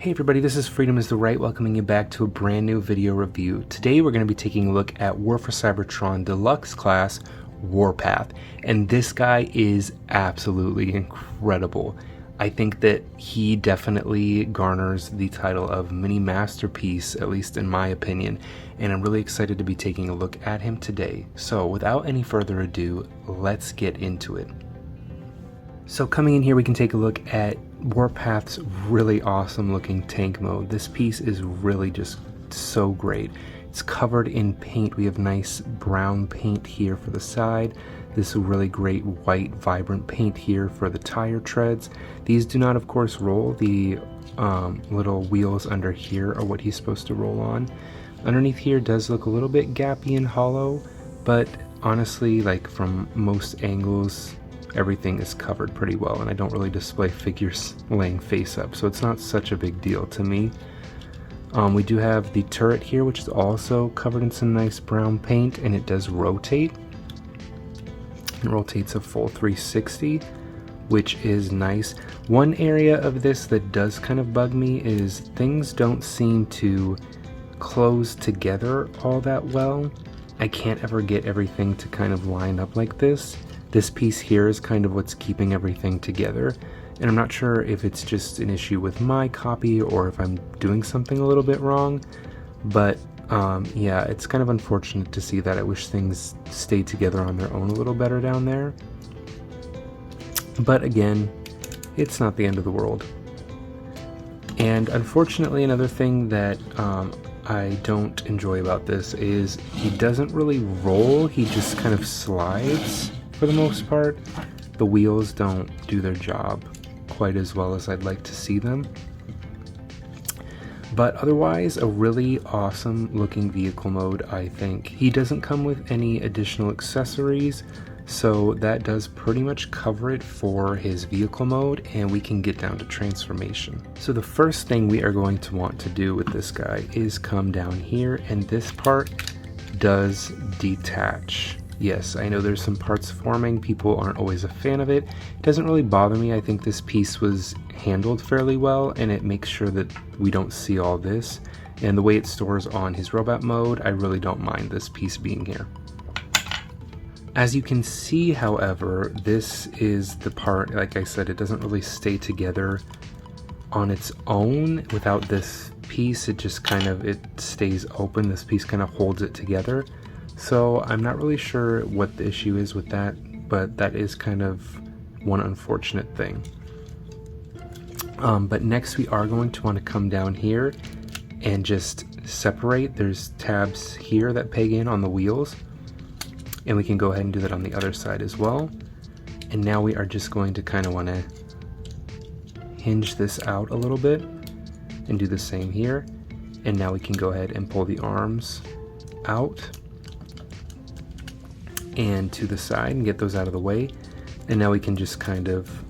Hey everybody, this is Freedom is the Right, welcoming you back to a brand new video review. Today we're going to be taking a look at War for Cybertron Deluxe Class Warpath, and this guy is absolutely incredible. I think that he definitely garners the title of mini masterpiece, at least in my opinion, and I'm really excited to be taking a look at him today. So without any further ado, let's get into it. So coming in here, we can take a look at Warpath's really awesome looking tank mode. This piece is really just so great. It's covered in paint. We have nice brown paint here for the side. This really great white vibrant paint here for the tire treads. These do not of course roll. The little wheels under here are what he's supposed to roll on. Underneath here does look a little bit gappy and hollow, but honestly, like from most angles, everything is covered pretty well, and I don't really display figures laying face up, so it's not such a big deal to me. We do have the turret here, which is also covered in some nice brown paint, and it does rotate. It rotates a full 360, which is nice. One area of this that does kind of bug me is things don't seem to close together all that well. I can't ever get everything to kind of line up like this. This piece here is kind of what's keeping everything together, and I'm not sure if it's just an issue with my copy or if I'm doing something a little bit wrong, but yeah, it's kind of unfortunate to see that. I wish things stayed together on their own a little better down there, but again, it's not the end of the world. And unfortunately, another thing that I don't enjoy about this is he doesn't really roll, he just kind of slides. For the most part, the wheels don't do their job quite as well as I'd like to see them. But otherwise, a really awesome looking vehicle mode, I think. He doesn't come with any additional accessories, so that does pretty much cover it for his vehicle mode, and we can get down to transformation. So the first thing we are going to want to do with this guy is come down here, and this part does detach. Yes, I know there's some parts forming. People aren't always a fan of it. It doesn't really bother me. I think this piece was handled fairly well, and it makes sure that we don't see all this. And the way it stores on his robot mode, I really don't mind this piece being here. As you can see, however, this is the part, like I said, it doesn't really stay together on its own. Without this piece, it just kind of, it stays open. This piece kind of holds it together. So I'm not really sure what the issue is with that, but that is kind of one unfortunate thing. But next we are going to want to come down here and just separate. There's tabs here that peg in on the wheels, and we can go ahead and do that on the other side as well. And now we are just going to kind of want to hinge this out a little bit and do the same here. And now we can go ahead and pull the arms out and to the side and get those out of the way, and now we can just kind of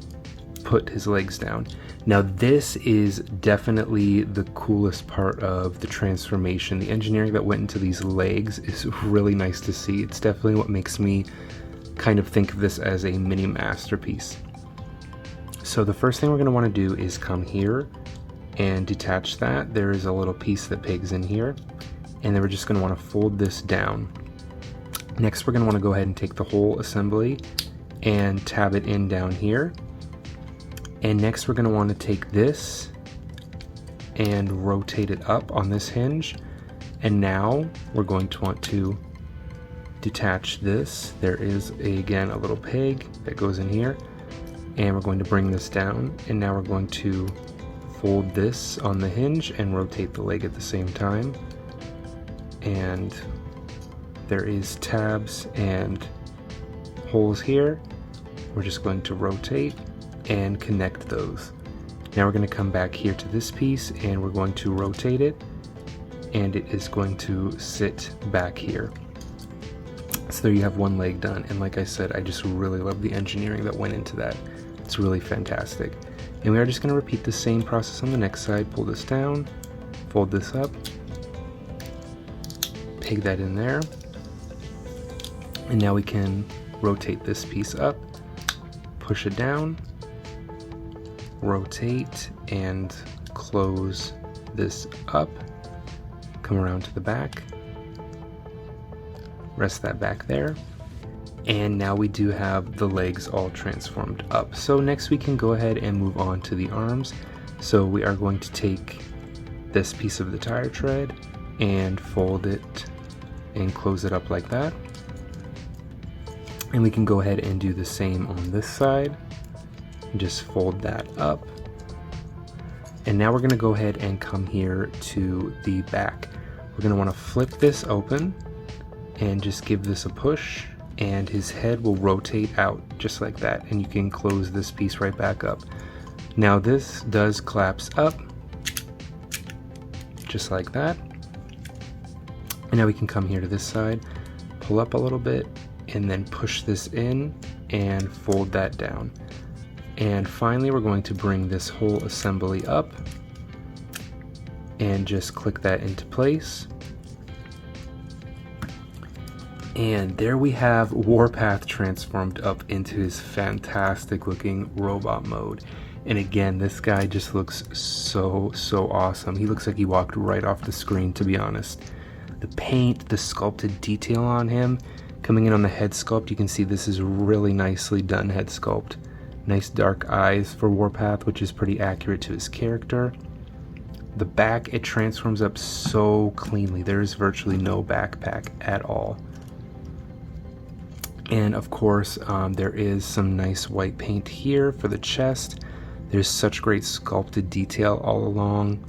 put his legs down. Now this is definitely the coolest part of the transformation. The engineering that went into these legs is really nice to see. It's definitely what makes me kind of think of this as a mini masterpiece. So the first thing we're going to want to do is come here and detach that. There is a little piece that pegs in here, and then we're just going to want to fold this down. Next, we're going to want to go ahead and take the whole assembly and tab it in down here. And next, we're going to want to take this and rotate it up on this hinge. And now we're going to want to detach this. There is, again, a little peg that goes in here. And we're going to bring this down. And now we're going to fold this on the hinge and rotate the leg at the same time. And there is tabs and holes here. We're just going to rotate and connect those. Now we're going to come back here to this piece and we're going to rotate it, and it is going to sit back here. So there you have one leg done, and like I said, I just really love the engineering that went into that. It's really fantastic. And we are just going to repeat the same process on the next side. Pull this down, fold this up, peg that in there. And now we can rotate this piece up, push it down, rotate, and close this up, come around to the back, rest that back there, and now we do have the legs all transformed up. So next we can go ahead and move on to the arms. So we are going to take this piece of the tire tread and fold it and close it up like that. And we can go ahead and do the same on this side. Just fold that up. And now we're going to go ahead and come here to the back. We're going to want to flip this open and just give this a push, and his head will rotate out just like that, and you can close this piece right back up. Now this does collapse up just like that. And now we can come here to this side, pull up a little bit, and then push this in and fold that down. And finally we're going to bring this whole assembly up and just click that into place. And there we have Warpath transformed up into his fantastic looking robot mode. And again, this guy just looks so awesome. He looks like he walked right off the screen, to be honest. The paint, the sculpted detail on him, coming in on the head sculpt, you can see this is really nicely done head sculpt. Nice dark eyes for Warpath, which is pretty accurate to his character. The back, it transforms up so cleanly. There is virtually no backpack at all. And of course, there is some nice white paint here for the chest. There's such great sculpted detail all along.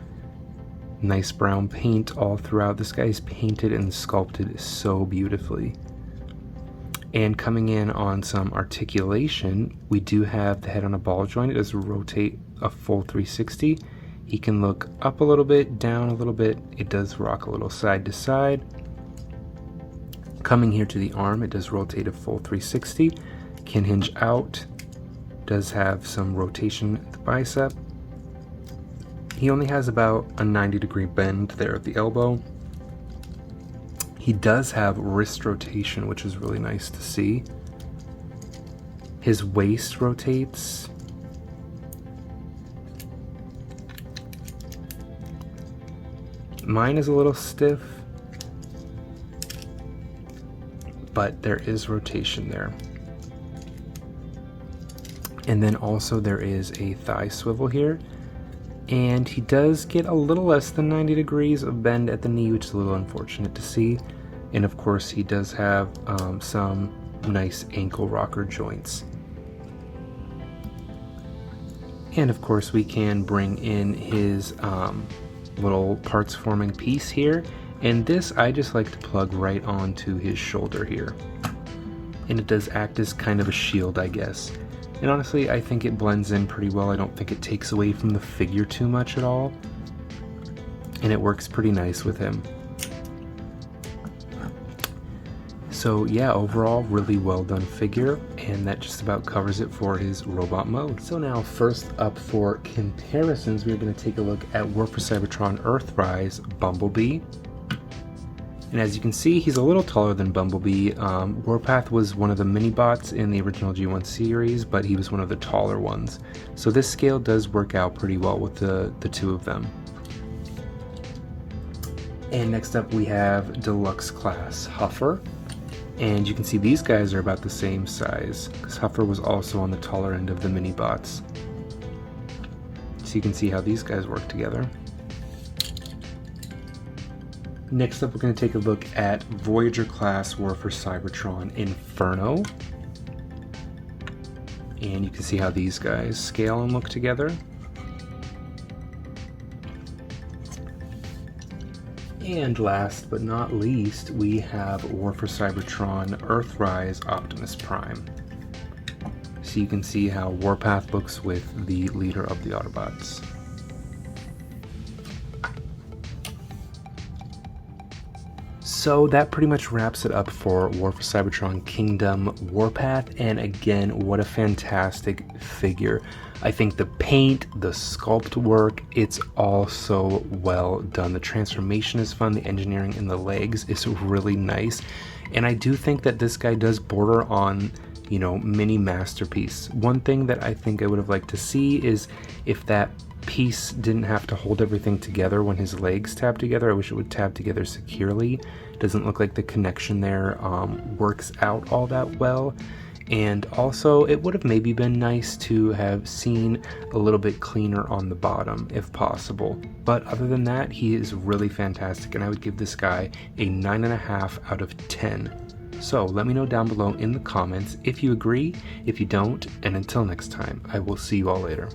Nice brown paint all throughout. This guy is painted and sculpted so beautifully. And coming in on some articulation, we do have the head on a ball joint. It does rotate a full 360. He can look up a little bit, down a little bit. It does rock a little side to side. Coming here to the arm, it does rotate a full 360. Can hinge out. Does have some rotation at the bicep. He only has about a 90-degree bend there at the elbow. He does have wrist rotation, which is really nice to see. His waist rotates. Mine is a little stiff, but there is rotation there. And then also there is a thigh swivel here. And he does get a little less than 90 degrees of bend at the knee, which is a little unfortunate to see. And of course he does have some nice ankle rocker joints. And of course we can bring in his little parts forming piece here. And this I just like to plug right onto his shoulder here. And it does act as kind of a shield, I guess. And honestly, I think it blends in pretty well. I don't think it takes away from the figure too much at all. And it works pretty nice with him. So yeah, overall, really well done figure. And that just about covers it for his robot mode. So now, first up for comparisons, we're going to take a look at War for Cybertron Earthrise Bumblebee. And as you can see, he's a little taller than Bumblebee. Warpath was one of the mini-bots in the original G1 series, but he was one of the taller ones. So this scale does work out pretty well with the two of them. And next up we have Deluxe Class Huffer. And you can see these guys are about the same size, because Huffer was also on the taller end of the mini-bots. So you can see how these guys work together. Next up, we're going to take a look at Voyager class War for Cybertron Inferno. And you can see how these guys scale and look together. And last but not least, we have War for Cybertron Earthrise Optimus Prime. So you can see how Warpath looks with the leader of the Autobots. So that pretty much wraps it up for War for Cybertron Kingdom Warpath, and again, what a fantastic figure. I think the paint, the sculpt work, it's all so well done. The transformation is fun, the engineering in the legs is really nice, and I do think that this guy does border on, you know, mini masterpiece. One thing that I think I would have liked to see is if that piece didn't have to hold everything together when his legs tab together. I wish it would tab together securely. Doesn't look like the connection there works out all that well. And also, it would have maybe been nice to have seen a little bit cleaner on the bottom if possible. But other than that, he is really fantastic, and I would give this guy a 9.5 out of 10. So let me know down below in the comments if you agree, if you don't, and until next time, I will see you all later.